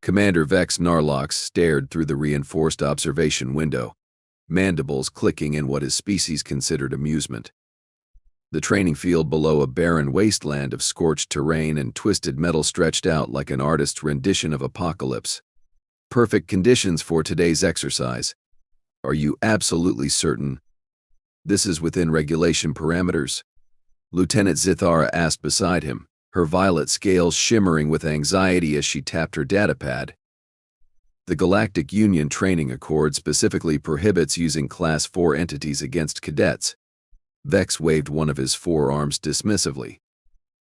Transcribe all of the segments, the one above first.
Commander Vex Narlox stared through the reinforced observation window, mandibles clicking in what his species considered amusement. The training field below, a barren wasteland of scorched terrain and twisted metal, stretched out like an artist's rendition of Apocalypse. Perfect conditions for today's exercise. Are you absolutely certain this is within regulation parameters? Lieutenant Zithara asked beside him, her violet scales shimmering with anxiety as she tapped her datapad. The Galactic Union Training Accord specifically prohibits using Class 4 entities against cadets. Vex waved one of his forearms dismissively.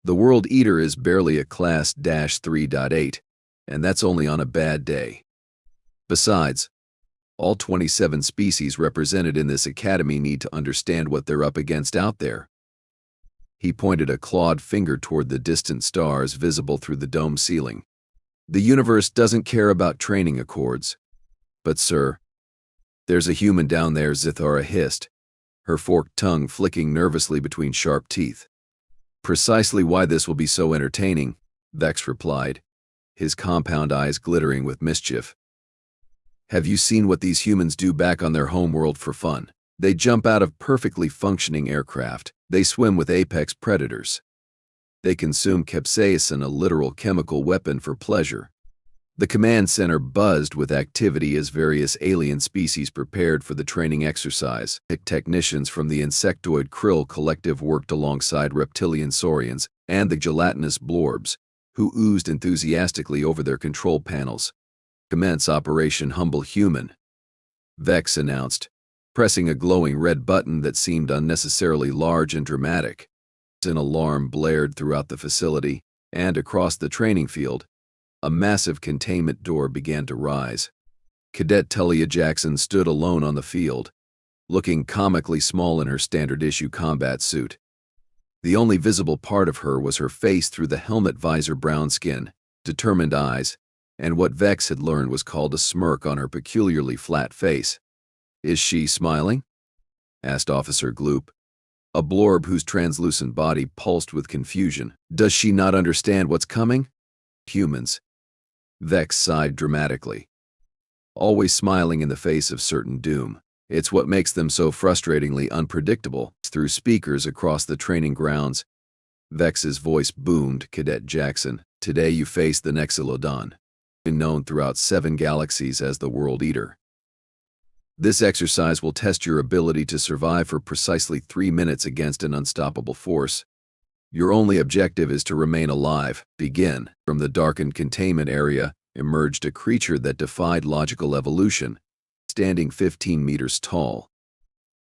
The World Eater is barely a Class 3.8, and that's only on a bad day. Besides, all 27 species represented in this academy need to understand what they're up against out there. He pointed a clawed finger toward the distant stars visible through the dome ceiling. The universe doesn't care about training accords. But sir, there's a human down there, Zithara hissed, her forked tongue flicking nervously between sharp teeth. Precisely why this will be so entertaining, Vex replied, his compound eyes glittering with mischief. Have you seen what these humans do back on their homeworld for fun? They jump out of perfectly functioning aircraft. They swim with apex predators. They consume capsaicin, a literal chemical weapon, for pleasure. The command center buzzed with activity as various alien species prepared for the training exercise. Technicians from the insectoid krill collective worked alongside reptilian saurians and the gelatinous blorbs, who oozed enthusiastically over their control panels. Commence Operation Humble Human, Vex announced, pressing a glowing red button that seemed unnecessarily large and dramatic. An alarm blared throughout the facility, and across the training field, a massive containment door began to rise. Cadet Talia Jackson stood alone on the field, looking comically small in her standard-issue combat suit. The only visible part of her was her face through the helmet visor, brown skin, determined eyes, and what Vex had learned was called a smirk on her peculiarly flat face. Is she smiling? Asked Officer Gloop, a blorb whose translucent body pulsed with confusion. Does she not understand what's coming? Humans. Vex sighed dramatically. Always smiling in the face of certain doom. It's what makes them so frustratingly unpredictable. Through speakers across the training grounds, Vex's voice boomed. Cadet Jackson, today you face the Nexilodon, known throughout 7 galaxies as the World Eater. This exercise will test your ability to survive for precisely 3 minutes against an unstoppable force. Your only objective is to remain alive. Begin. From the darkened containment area emerged a creature that defied logical evolution, standing 15 meters tall.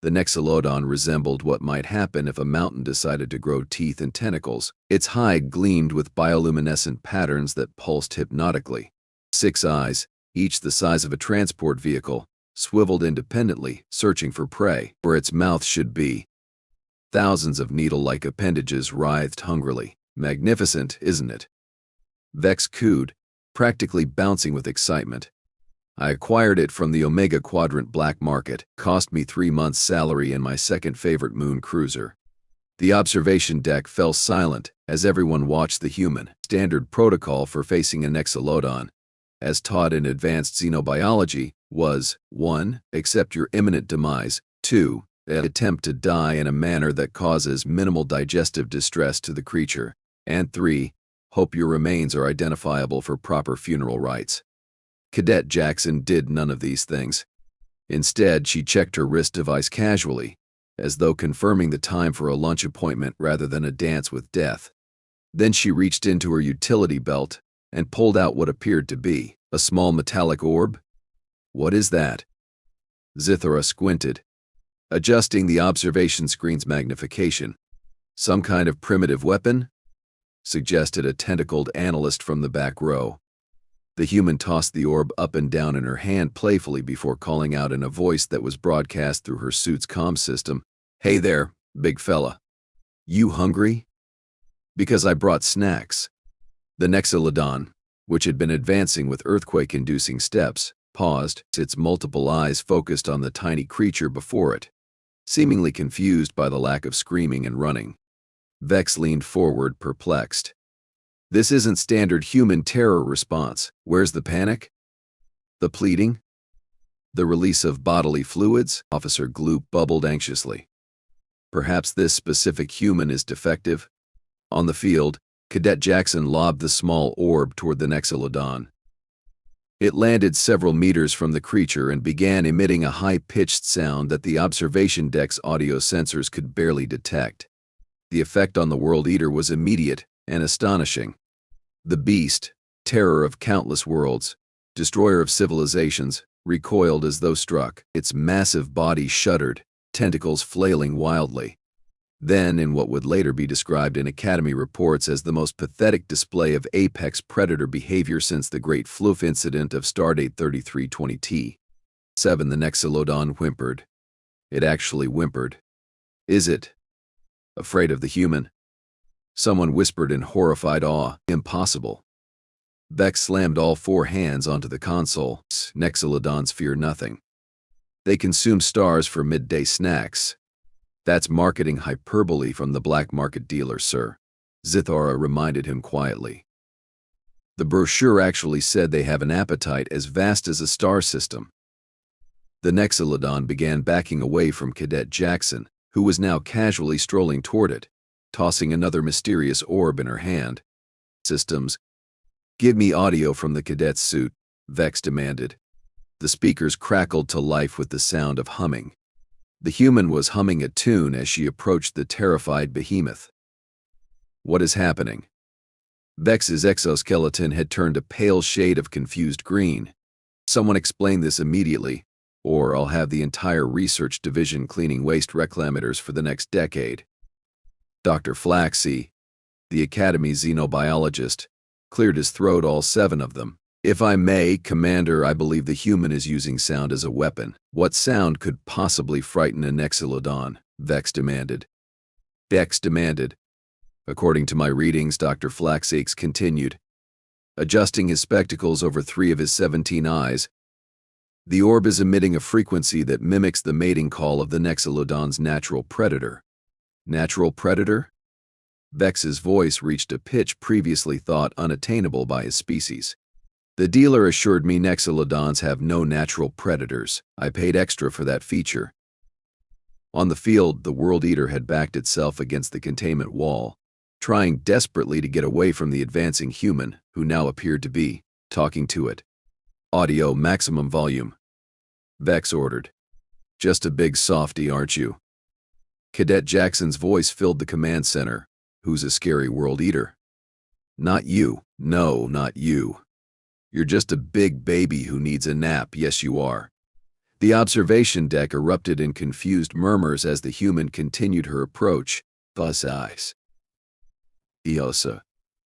The Nexilodon resembled what might happen if a mountain decided to grow teeth and tentacles. Its hide gleamed with bioluminescent patterns that pulsed hypnotically. 6 eyes, each the size of a transport vehicle, swiveled independently, searching for prey where its mouth should be. Thousands of needle-like appendages writhed hungrily. Magnificent, isn't it? Vex cooed, practically bouncing with excitement. I acquired it from the Omega Quadrant black market. Cost me 3 months' salary in my second favorite moon cruiser. The observation deck fell silent as everyone watched the human. Standard protocol for facing a Nexilodon, as taught in advanced xenobiology, was 1. Accept your imminent demise. 2. Attempt to die in a manner that causes minimal digestive distress to the creature. And 3. Hope your remains are identifiable for proper funeral rites. Cadet Jackson did none of these things. Instead, she checked her wrist device casually, as though confirming the time for a lunch appointment rather than a dance with death. Then she reached into her utility belt and pulled out what appeared to be a small metallic orb. What is that? Zithara squinted, adjusting the observation screen's magnification. Some kind of primitive weapon? Suggested a tentacled analyst from the back row. The human tossed the orb up and down in her hand playfully before calling out in a voice that was broadcast through her suit's comm system, "Hey there, big fella. You hungry?" "Because I brought snacks." The Nexilodon, which had been advancing with earthquake-inducing steps, paused, its multiple eyes focused on the tiny creature before it, seemingly confused by the lack of screaming and running. Vex leaned forward, perplexed. This isn't standard human terror response. Where's the panic? The pleading? The release of bodily fluids? Officer Gloop bubbled anxiously. Perhaps this specific human is defective? On the field, Cadet Jackson lobbed the small orb toward the Nexilodon. It landed several meters from the creature and began emitting a high-pitched sound that the observation deck's audio sensors could barely detect. The effect on the World Eater was immediate and astonishing. The beast, terror of countless worlds, destroyer of civilizations, recoiled as though struck. Its massive body shuddered, tentacles flailing wildly. Then, in what would later be described in Academy reports as the most pathetic display of apex predator behavior since the Great Floof incident of Stardate 3320T. 7. The Nexilodon whimpered. It actually whimpered. Is it afraid of the human? Someone whispered in horrified awe. Impossible. Vex slammed all four hands onto the console. Nexilodons fear nothing. They consume stars for midday snacks. That's marketing hyperbole from the black market dealer, sir, Zithara reminded him quietly. The brochure actually said they have an appetite as vast as a star system. The Nexilodon began backing away from Cadet Jackson, who was now casually strolling toward it, tossing another mysterious orb in her hand. Systems. Give me audio from the cadet's suit, Vex demanded. The speakers crackled to life with the sound of humming. The human was humming a tune as she approached the terrified behemoth. What is happening? Vex's exoskeleton had turned a pale shade of confused green. Someone explain this immediately, or I'll have the entire research division cleaning waste reclamators for the next decade. Dr. Flaxey, the Academy xenobiologist, cleared his throat, all 7 of them. If I may, Commander, I believe the human is using sound as a weapon. What sound could possibly frighten a Nexilodon? Vex demanded. According to my readings, Dr. Flaxakes continued, adjusting his spectacles over 3 of his 17 eyes. The orb is emitting a frequency that mimics the mating call of the Nexilodon's natural predator. Natural predator? Vex's voice reached a pitch previously thought unattainable by his species. The dealer assured me Nexilodons have no natural predators. I paid extra for that feature. On the field, the World Eater had backed itself against the containment wall, trying desperately to get away from the advancing human, who now appeared to be talking to it. Audio maximum volume. Vex ordered. Just a big softy, aren't you? Cadet Jackson's voice filled the command center. Who's a scary World Eater? Not you. No, not you. You're just a big baby who needs a nap. Yes, you are. The observation deck erupted in confused murmurs as the human continued her approach. Buzz eyes. Eosa,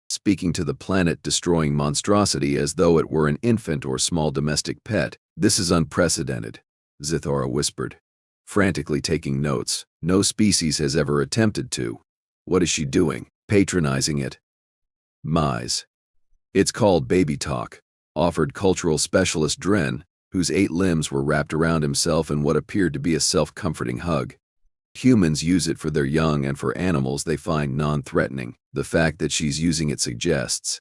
speaking to the planet-destroying monstrosity as though it were an infant or small domestic pet. This is unprecedented, Zithara whispered, frantically taking notes. No species has ever attempted to. What is she doing? Patronizing it. Mise. It's called baby talk, offered cultural specialist Dren, whose 8 limbs were wrapped around himself in what appeared to be a self-comforting hug. Humans use it for their young and for animals they find non-threatening. The fact that she's using it suggests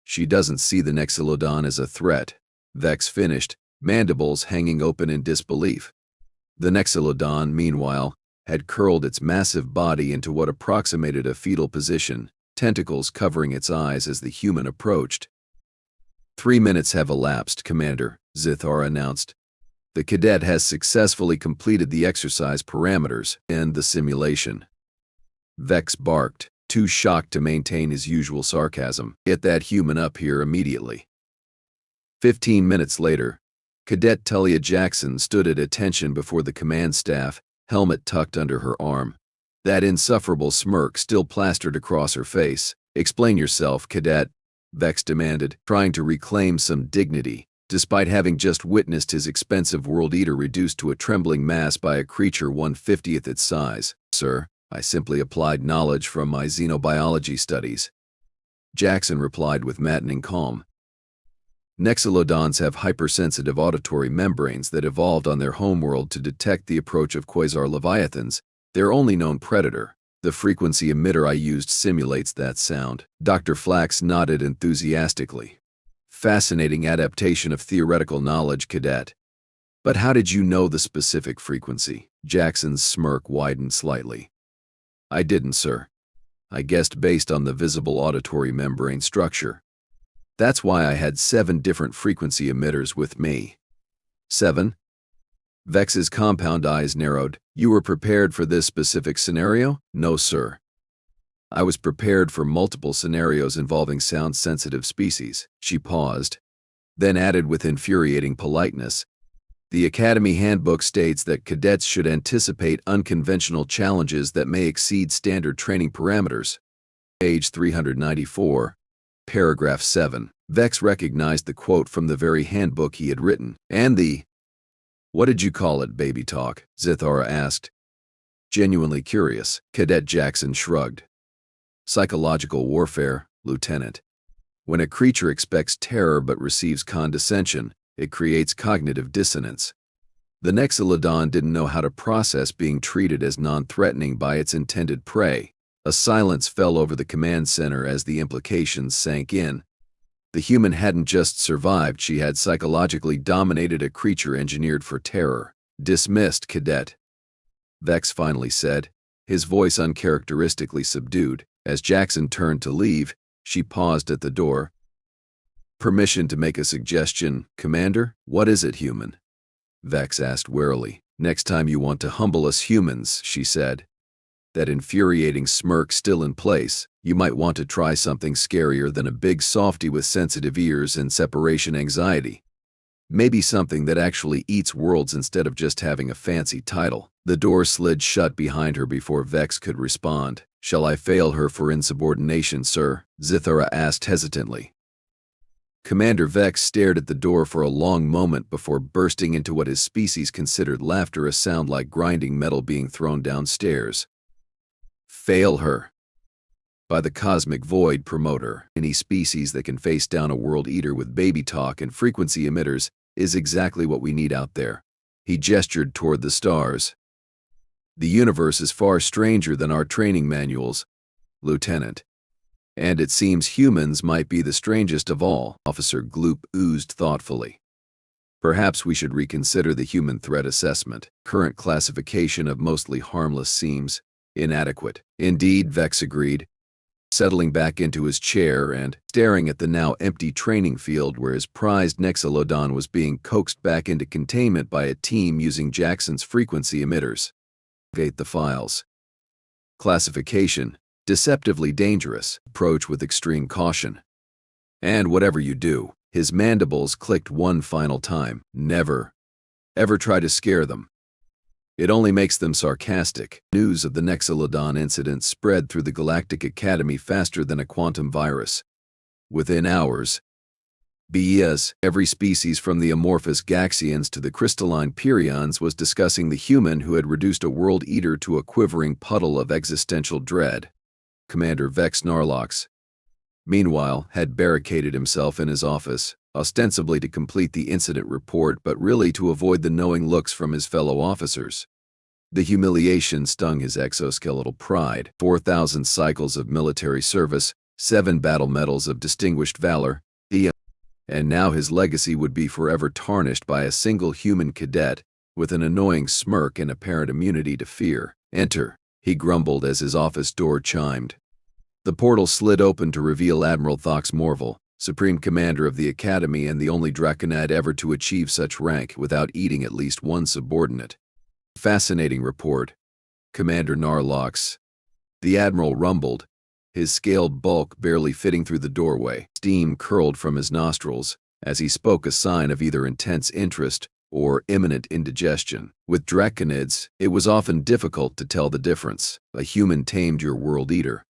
she doesn't see the Nexilodon as a threat. Vex finished, mandibles hanging open in disbelief. The Nexilodon, meanwhile, had curled its massive body into what approximated a fetal position, tentacles covering its eyes as the human approached. 3 minutes have elapsed, Commander, Zithara announced. The cadet has successfully completed the exercise parameters and the simulation. Vex barked, too shocked to maintain his usual sarcasm. Get that human up here immediately. 15 minutes later, Cadet Talia Jackson stood at attention before the command staff, helmet tucked under her arm. That insufferable smirk still plastered across her face. Explain yourself, Cadet, Vex demanded, trying to reclaim some dignity, despite having just witnessed his expensive World Eater reduced to a trembling mass by a creature 1/50th its size. Sir, I simply applied knowledge from my xenobiology studies, Jackson replied with maddening calm. Nexilodons have hypersensitive auditory membranes that evolved on their homeworld to detect the approach of quasar leviathans, their only known predator. The frequency emitter I used simulates that sound. Dr. Flax nodded enthusiastically. Fascinating adaptation of theoretical knowledge, Cadet. But how did you know the specific frequency? Jackson's smirk widened slightly. I didn't, sir. I guessed based on the visible auditory membrane structure. That's why I had 7 different frequency emitters with me. 7? Vex's compound eyes narrowed. You were prepared for this specific scenario? No, sir. I was prepared for multiple scenarios involving sound-sensitive species. She paused, then added with infuriating politeness. The Academy Handbook states that cadets should anticipate unconventional challenges that may exceed standard training parameters. Page 394, paragraph 7. Vex recognized the quote from the very handbook he had written. And the "What did you call it, baby talk?" Zithara asked. Genuinely curious, Cadet Jackson shrugged. Psychological warfare, Lieutenant. When a creature expects terror but receives condescension, it creates cognitive dissonance. The Nexilodon didn't know how to process being treated as non-threatening by its intended prey. A silence fell over the command center as the implications sank in. The human hadn't just survived, she had psychologically dominated a creature engineered for terror. Dismissed, Cadet. Vex finally said, his voice uncharacteristically subdued. As Jackson turned to leave, she paused at the door. Permission to make a suggestion, Commander? What is it, human? Vex asked warily. Next time you want to humble us humans, she said. That infuriating smirk still in place, you might want to try something scarier than a big softy with sensitive ears and separation anxiety. Maybe something that actually eats worlds instead of just having a fancy title. The door slid shut behind her before Vex could respond. Shall I fail her for insubordination, sir? Zithara asked hesitantly. Commander Vex stared at the door for a long moment before bursting into what his species considered laughter, a sound like grinding metal being thrown downstairs. Fail her. By the cosmic void, promoter, any species that can face down a world eater with baby talk and frequency emitters is exactly what we need out there. He gestured toward the stars. The universe is far stranger than our training manuals, Lieutenant. And it seems humans might be the strangest of all, Officer Gloop oozed thoughtfully. Perhaps we should reconsider the human threat assessment. Current classification of mostly harmless seems inadequate. Indeed, Vex agreed, settling back into his chair and staring at the now empty training field where his prized Nexilodon was being coaxed back into containment by a team using Jackson's frequency emitters. Gate the files. Classification: deceptively dangerous. Approach with extreme caution. And whatever you do, his mandibles clicked one final time. Never, ever try to scare them. It only makes them sarcastic. News of the Nexilodon incident spread through the Galactic Academy faster than a quantum virus. Within hours, every species from the amorphous Gaxians to the crystalline Pyrions was discussing the human who had reduced a world eater to a quivering puddle of existential dread. Commander Vex Narlox, meanwhile, had barricaded himself in his office, ostensibly to complete the incident report but really to avoid the knowing looks from his fellow officers. The humiliation stung his exoskeletal pride. 4,000 cycles of military service, 7 battle medals of distinguished valor, and now his legacy would be forever tarnished by a single human cadet with an annoying smirk and apparent immunity to fear. Enter, he grumbled as his office door chimed. The portal slid open to reveal Admiral Morvel, Supreme Commander of the Academy and the only Draconid ever to achieve such rank without eating at least one subordinate. Fascinating report, Commander Narlox. The Admiral rumbled, his scaled bulk barely fitting through the doorway. Steam curled from his nostrils as he spoke, a sign of either intense interest or imminent indigestion. With Draconids, it was often difficult to tell the difference. A human tamed your world eater.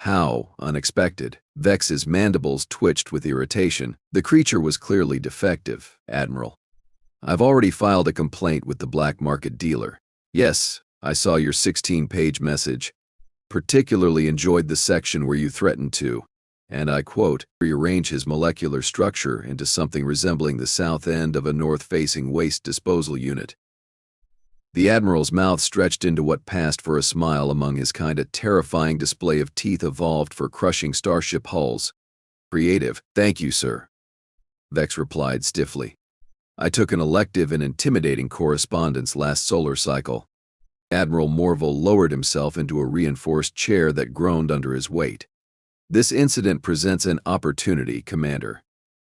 How unexpected. Vex's mandibles twitched with irritation. The creature was clearly defective, Admiral. I've already filed a complaint with the black market dealer. Yes, I saw your 16-page message. Particularly enjoyed the section where you threatened to, and I quote, rearrange his molecular structure into something resembling the south end of a north-facing waste disposal unit. The Admiral's mouth stretched into what passed for a smile among his kinda terrifying display of teeth evolved for crushing starship hulls. Creative, thank you, sir. Vex replied stiffly. I took an elective in intimidating correspondence last solar cycle. Admiral Morvel lowered himself into a reinforced chair that groaned under his weight. This incident presents an opportunity, Commander.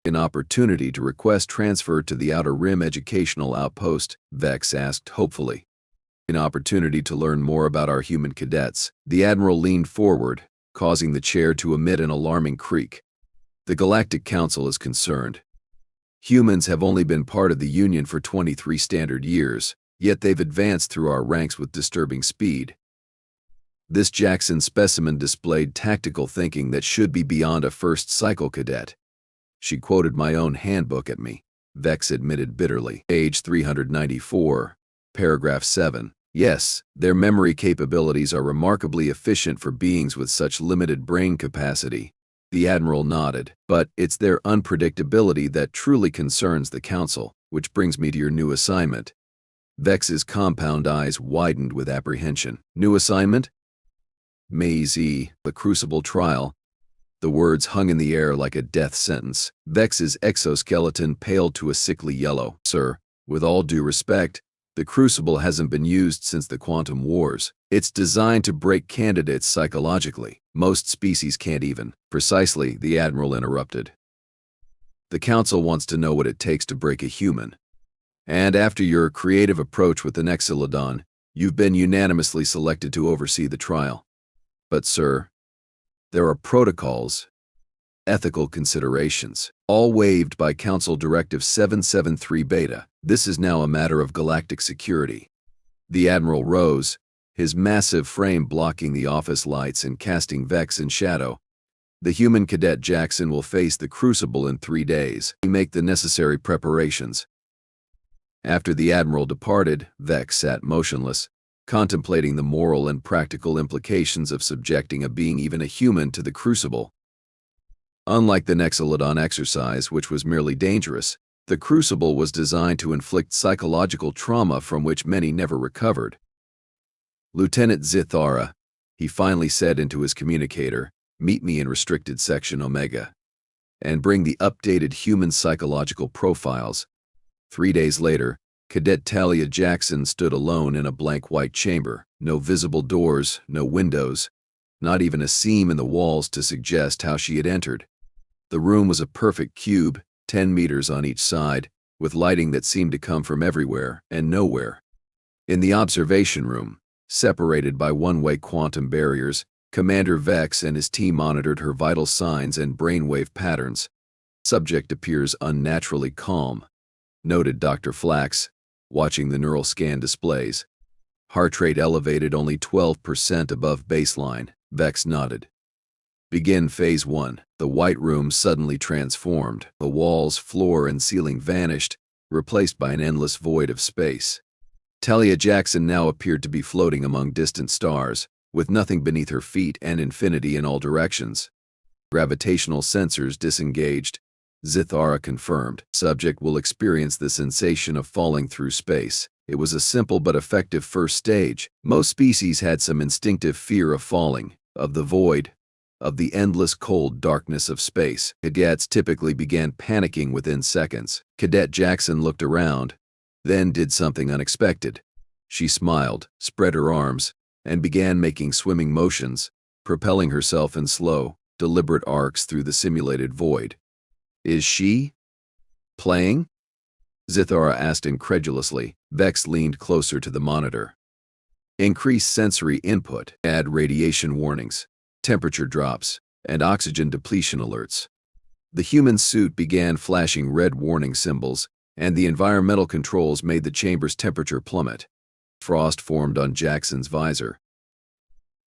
An opportunity to request transfer to the Outer Rim Educational Outpost, Vex asked hopefully. An opportunity to learn more about our human cadets. The Admiral leaned forward, causing the chair to emit an alarming creak. The Galactic Council is concerned. Humans have only been part of the Union for 23 standard years, yet they've advanced through our ranks with disturbing speed. This Jackson specimen displayed tactical thinking that should be beyond a first cycle cadet. She quoted my own handbook at me, Vex admitted bitterly. Page 394, paragraph 7. Yes, their memory capabilities are remarkably efficient for beings with such limited brain capacity. The Admiral nodded, but it's their unpredictability that truly concerns the Council, which brings me to your new assignment. Vex's compound eyes widened with apprehension. New assignment? Maisie, the Crucible trial. The words hung in the air like a death sentence. Vex's exoskeleton paled to a sickly yellow. Sir, with all due respect, the Crucible hasn't been used since the Quantum Wars. It's designed to break candidates psychologically. Most species can't even. Precisely, the Admiral interrupted. The Council wants to know what it takes to break a human. And after your creative approach with the Nexilodon, you've been unanimously selected to oversee the trial. But, sir, there are protocols, ethical considerations, all waived by Council Directive 773 Beta. This is now a matter of galactic security. The Admiral rose, his massive frame blocking the office lights and casting Vex in shadow. The human Cadet Jackson will face the Crucible in 3 days. We make the necessary preparations. After the Admiral departed, Vex sat motionless, contemplating the moral and practical implications of subjecting a being, even a human, to the Crucible. Unlike the Nexilodon exercise, which was merely dangerous, the Crucible was designed to inflict psychological trauma from which many never recovered. Lieutenant Zithara, he finally said into his communicator, meet me in restricted section Omega, and bring the updated human psychological profiles. 3 days later, Cadet Talia Jackson stood alone in a blank white chamber. No visible doors, no windows, not even a seam in the walls to suggest how she had entered. The room was a perfect cube, 10 meters on each side, with lighting that seemed to come from everywhere and nowhere. In the observation room, separated by one-way quantum barriers, Commander Vex and his team monitored her vital signs and brainwave patterns. Subject appears unnaturally calm, noted Dr. Flax, watching the neural scan displays. Heart rate elevated only 12% above baseline. Vex nodded. Begin Phase 1. The white room suddenly transformed. The walls, floor, and ceiling vanished, replaced by an endless void of space. Talia Jackson now appeared to be floating among distant stars, with nothing beneath her feet and infinity in all directions. Gravitational sensors disengaged. Zithara confirmed. Subject will experience the sensation of falling through space. It was a simple but effective first stage. Most species had some instinctive fear of falling, of the void, of the endless cold darkness of space. Cadets typically began panicking within seconds. Cadet Jackson looked around, then did something unexpected. She smiled, spread her arms, and began making swimming motions, propelling herself in slow, deliberate arcs through the simulated void. Is she playing? Zithara asked incredulously. Vex leaned closer to the monitor. Increase sensory input, add radiation warnings, temperature drops, and oxygen depletion alerts. The human suit began flashing red warning symbols, and the environmental controls made the chamber's temperature plummet. Frost formed on Jackson's visor.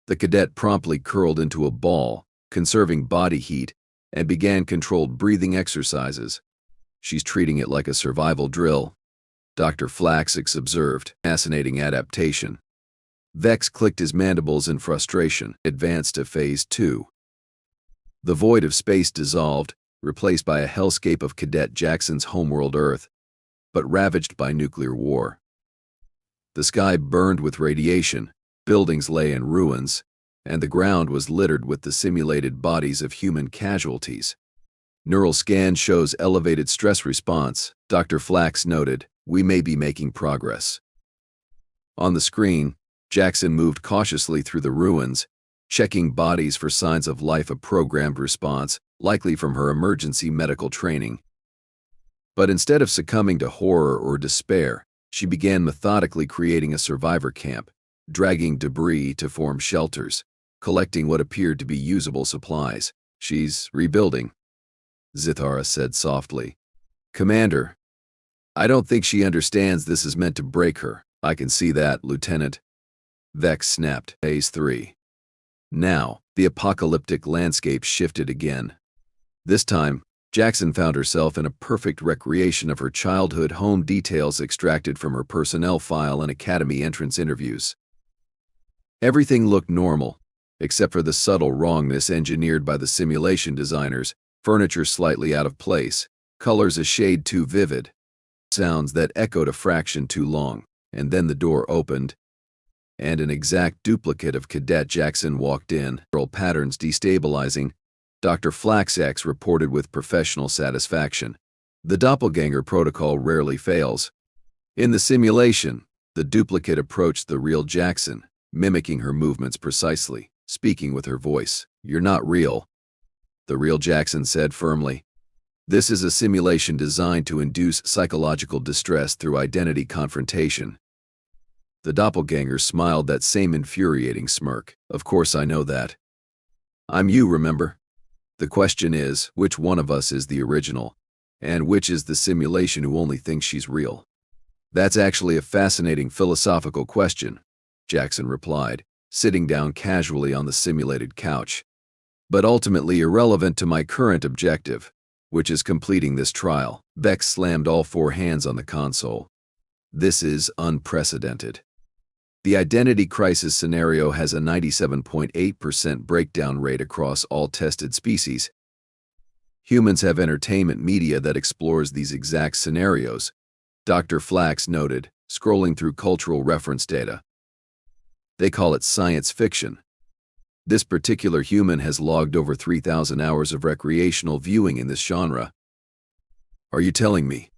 The cadet promptly curled into a ball, conserving body heat, and began controlled breathing exercises. She's treating it like a survival drill, Dr. Flaxix observed. Fascinating adaptation. Vex clicked his mandibles in frustration. Advanced to Phase 2. The void of space dissolved, replaced by a hellscape of Cadet Jackson's homeworld Earth, but ravaged by nuclear war. The sky burned with radiation, buildings lay in ruins, and the ground was littered with the simulated bodies of human casualties. Neural scan shows elevated stress response, Dr. Flax noted. We may be making progress. On the screen, Jackson moved cautiously through the ruins, checking bodies for signs of life, a programmed response, likely from her emergency medical training. But instead of succumbing to horror or despair, she began methodically creating a survivor camp, dragging debris to form shelters, collecting what appeared to be usable supplies. She's rebuilding, Zithara said softly. Commander, I don't think she understands this is meant to break her. I can see that, Lieutenant. Vex snapped. Phase 3. Now, the apocalyptic landscape shifted again. This time, Jackson found herself in a perfect recreation of her childhood home, details extracted from her personnel file and academy entrance interviews. Everything looked normal, except for the subtle wrongness engineered by the simulation designers, furniture slightly out of place, colors a shade too vivid, sounds that echoed a fraction too long, and then the door opened, and an exact duplicate of Cadet Jackson walked in, patterns destabilizing. Dr. Flaxax reported with professional satisfaction. The doppelganger protocol rarely fails. In the simulation, the duplicate approached the real Jackson, mimicking her movements precisely, speaking with her voice. You're not real, the real Jackson said firmly. This is a simulation designed to induce psychological distress through identity confrontation. The doppelganger smiled that same infuriating smirk. Of course I know that. I'm you, remember? The question is, which one of us is the original, and which is the simulation who only thinks she's real? That's actually a fascinating philosophical question, Jackson replied, sitting down casually on the simulated couch. But ultimately irrelevant to my current objective, which is completing this trial. Vex slammed all four hands on the console. This is unprecedented. The identity crisis scenario has a 97.8% breakdown rate across all tested species. Humans have entertainment media that explores these exact scenarios, Dr. Flax noted, scrolling through cultural reference data. They call it science fiction. This particular human has logged over 3,000 hours of recreational viewing in this genre. Are you telling me,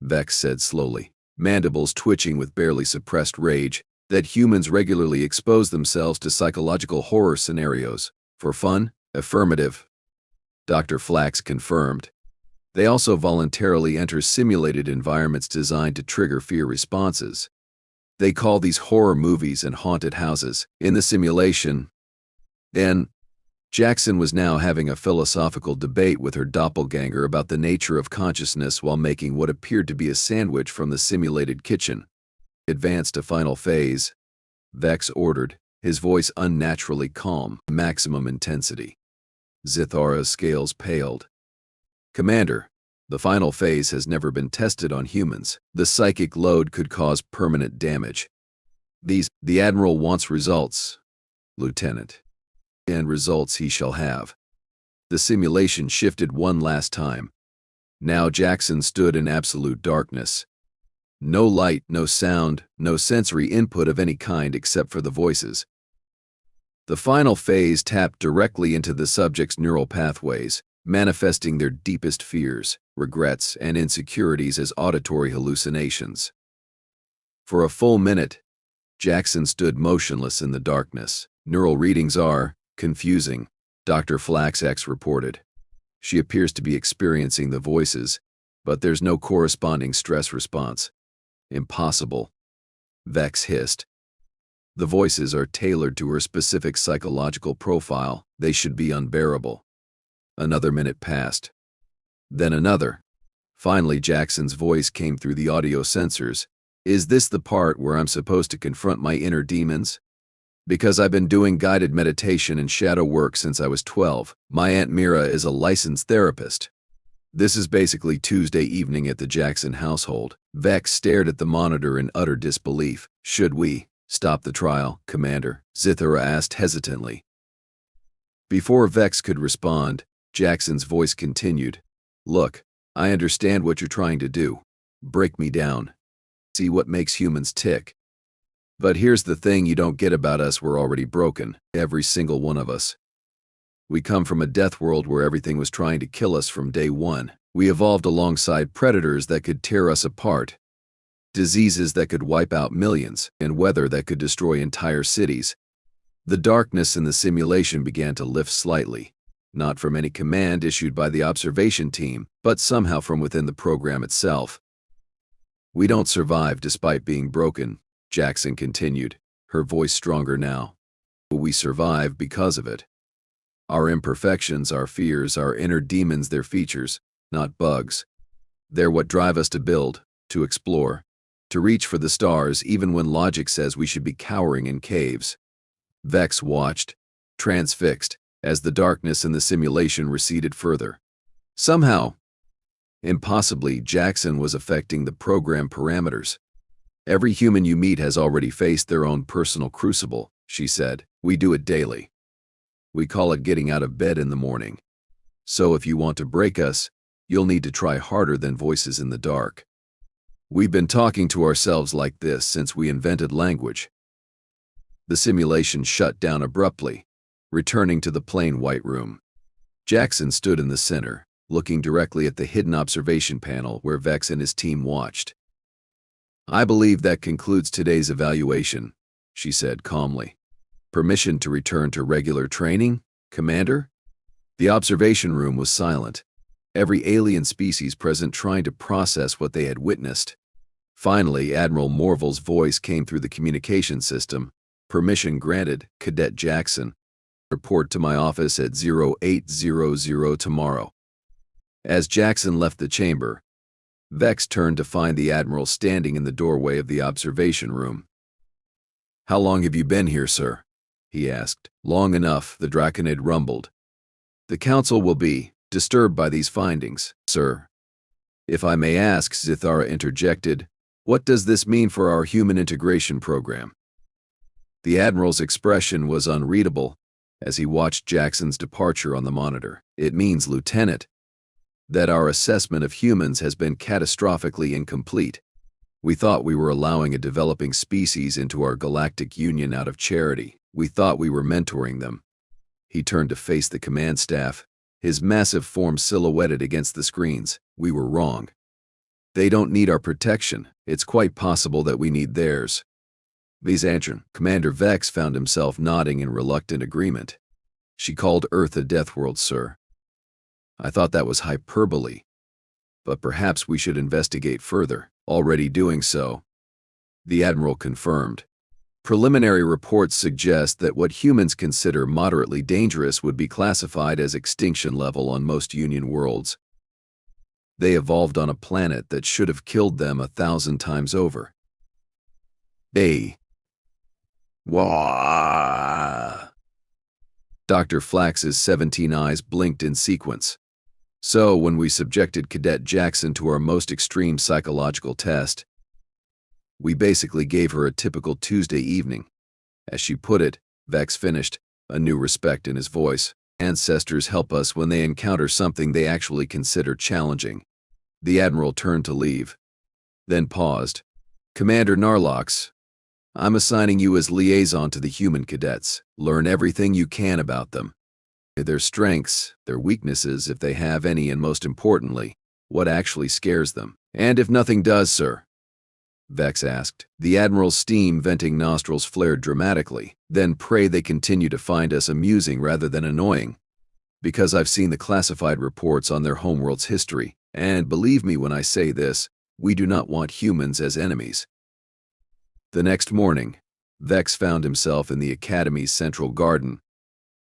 Vex said slowly, mandibles twitching with barely suppressed rage, that humans regularly expose themselves to psychological horror scenarios? For fun? Affirmative, Dr. Flax confirmed. They also voluntarily enter simulated environments designed to trigger fear responses. They call these horror movies and haunted houses. In the simulation, Jackson was now having a philosophical debate with her doppelganger about the nature of consciousness while making what appeared to be a sandwich from the simulated kitchen. Advance to final phase, Vex ordered, his voice unnaturally calm. Maximum intensity. Zithara's scales paled. Commander, the final phase has never been tested on humans. The psychic load could cause permanent damage. The Admiral wants results, Lieutenant. And results he shall have. The simulation shifted one last time. Now Jackson stood in absolute darkness. No light, no sound, no sensory input of any kind except for the voices. The final phase tapped directly into the subject's neural pathways, manifesting their deepest fears, regrets, and insecurities as auditory hallucinations. For a full minute, Jackson stood motionless in the darkness. Neural readings are confusing, Dr. Flaxax reported. She appears to be experiencing the voices, but there's no corresponding stress response. Impossible, Vex hissed. The voices are tailored to her specific psychological profile. They should be unbearable. Another minute passed. Then another. Finally, Jackson's voice came through the audio sensors. Is this the part where I'm supposed to confront my inner demons? Because I've been doing guided meditation and shadow work since I was 12. My Aunt Mira is a licensed therapist. This is basically Tuesday evening at the Jackson household. Vex stared at the monitor in utter disbelief. Should we stop the trial, Commander? Zithara asked hesitantly. Before Vex could respond, Jackson's voice continued. Look, I understand what you're trying to do. Break me down. See what makes humans tick. But here's the thing you don't get about us: we're already broken, every single one of us. We come from a death world where everything was trying to kill us from day one. We evolved alongside predators that could tear us apart, diseases that could wipe out millions, and weather that could destroy entire cities. The darkness in the simulation began to lift slightly, not from any command issued by the observation team, but somehow from within the program itself. We don't survive despite being broken, Jackson continued, her voice stronger now. We survive because of it. Our imperfections, our fears, our inner demons, they're features, not bugs. They're what drive us to build, to explore, to reach for the stars even when logic says we should be cowering in caves. Vex watched, transfixed, as the darkness in the simulation receded further. Somehow, impossibly, Jackson was affecting the program parameters. Every human you meet has already faced their own personal crucible, she said. We do it daily. We call it getting out of bed in the morning. So if you want to break us, you'll need to try harder than voices in the dark. We've been talking to ourselves like this since we invented language. The simulation shut down abruptly, returning to the plain white room. Jackson stood in the center, looking directly at the hidden observation panel where Vex and his team watched. I believe that concludes today's evaluation, she said calmly. Permission to return to regular training, Commander? The observation room was silent, every alien species present trying to process what they had witnessed. Finally, Admiral Morvel's voice came through the communication system. Permission granted, Cadet Jackson. Report to my office at 0800 tomorrow. As Jackson left the chamber, Vex turned to find the Admiral standing in the doorway of the observation room. How long have you been here, sir? He asked. Long enough, the Draconid rumbled. The Council will be disturbed by these findings, sir. If I may ask, Zithara interjected, what does this mean for our human integration program? The Admiral's expression was unreadable as he watched Jackson's departure on the monitor. It means, Lieutenant, that our assessment of humans has been catastrophically incomplete. We thought we were allowing a developing species into our Galactic Union out of charity. We thought we were mentoring them. He turned to face the command staff, his massive form silhouetted against the screens. We were wrong. They don't need our protection. It's quite possible that we need theirs. Visantron, Commander Vex found himself nodding in reluctant agreement. She called Earth a death world, sir. I thought that was hyperbole. But perhaps we should investigate further. Already doing so, the Admiral confirmed. Preliminary reports suggest that what humans consider moderately dangerous would be classified as extinction level on most Union worlds. They evolved on a planet that should have killed them 1,000 times over. Wah! Dr. Flax's 17 eyes blinked in sequence. So, when we subjected Cadet Jackson to our most extreme psychological test, we basically gave her a typical Tuesday evening. As she put it, Vex finished, a new respect in his voice. Ancestors help us when they encounter something they actually consider challenging. The Admiral turned to leave, then paused. Commander Narlox, I'm assigning you as liaison to the human cadets. Learn everything you can about them. Their strengths, their weaknesses if they have any, and most importantly, what actually scares them. And if nothing does, sir? Vex asked. The Admiral's steam-venting nostrils flared dramatically. Then pray they continue to find us amusing rather than annoying. Because I've seen the classified reports on their homeworld's history, and believe me when I say this, we do not want humans as enemies. The next morning, Vex found himself in the Academy's central garden,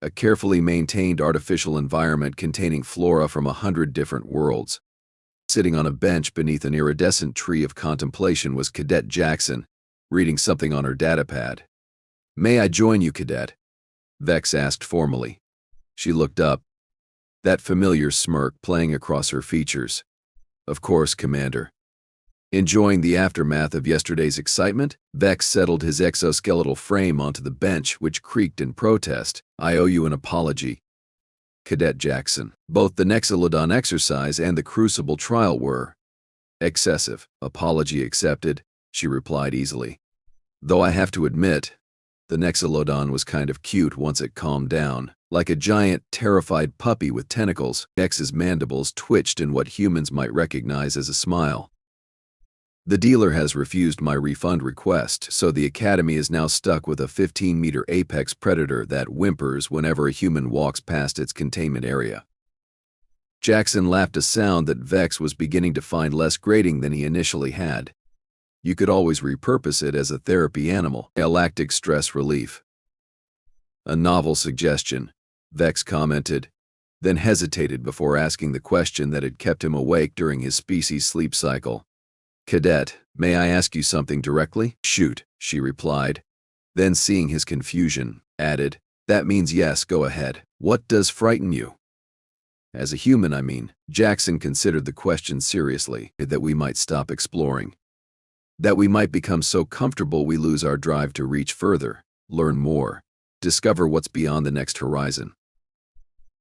a carefully maintained artificial environment containing flora from 100 different worlds. Sitting on a bench beneath an iridescent tree of contemplation was Cadet Jackson, reading something on her datapad. May I join you, Cadet? Vex asked formally. She looked up, that familiar smirk playing across her features. Of course, Commander. Enjoying the aftermath of yesterday's excitement, Vex settled his exoskeletal frame onto the bench, which creaked in protest. I owe you an apology, Cadet Jackson. Both the Nexilodon exercise and the Crucible trial were excessive. Apology accepted, she replied easily. Though I have to admit, the Nexilodon was kind of cute once it calmed down. Like a giant, terrified puppy with tentacles, Vex's mandibles twitched in what humans might recognize as a smile. The dealer has refused my refund request, so the Academy is now stuck with a 15-meter apex predator that whimpers whenever a human walks past its containment area. Jackson laughed a sound that Vex was beginning to find less grating than he initially had. You could always repurpose it as a therapy animal, galactic stress relief. A novel suggestion, Vex commented, then hesitated before asking the question that had kept him awake during his species sleep cycle. Cadet, may I ask you something directly? Shoot, she replied. Then seeing his confusion, added, that means yes, go ahead. What does frighten you? As a human, I mean. Jackson considered the question seriously, that we might stop exploring. That we might become so comfortable we lose our drive to reach further, learn more, discover what's beyond the next horizon.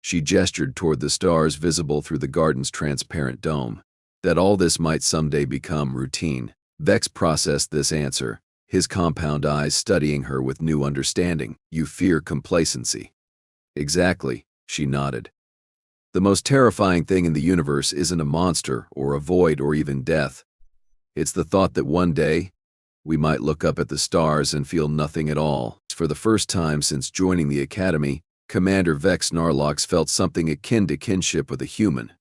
She gestured toward the stars visible through the garden's transparent dome. That all this might someday become routine. Vex processed this answer, his compound eyes studying her with new understanding. You fear complacency. Exactly, she nodded. The most terrifying thing in the universe isn't a monster or a void or even death. It's the thought that one day, we might look up at the stars and feel nothing at all. For the first time since joining the Academy, Commander Vex Narlox felt something akin to kinship with a human.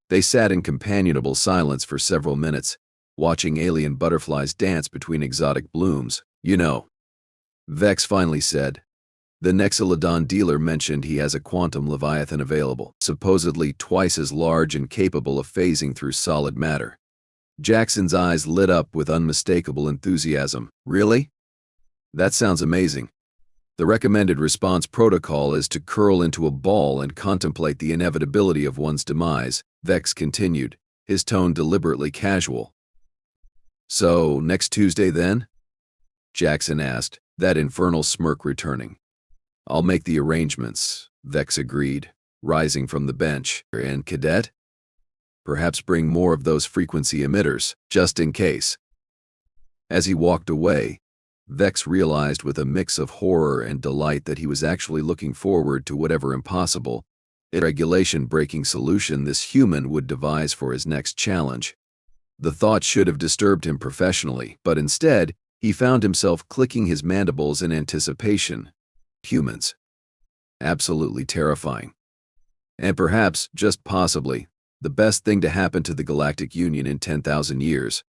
They sat in companionable silence for several minutes, watching alien butterflies dance between exotic blooms. You know, Vex finally said, the Nexilodon dealer mentioned he has a quantum leviathan available, supposedly twice as large and capable of phasing through solid matter. Jackson's eyes lit up with unmistakable enthusiasm. Really? That sounds amazing. The recommended response protocol is to curl into a ball and contemplate the inevitability of one's demise, Vex continued, his tone deliberately casual. So, next Tuesday then? Jackson asked, that infernal smirk returning. I'll make the arrangements, Vex agreed, rising from the bench. And Cadet? Perhaps bring more of those frequency emitters, just in case. As he walked away, Vex realized with a mix of horror and delight that he was actually looking forward to whatever impossible, regulation-breaking solution this human would devise for his next challenge. The thought should have disturbed him professionally, but instead, he found himself clicking his mandibles in anticipation. Humans. Absolutely terrifying. And perhaps, just possibly, the best thing to happen to the Galactic Union in 10,000 years.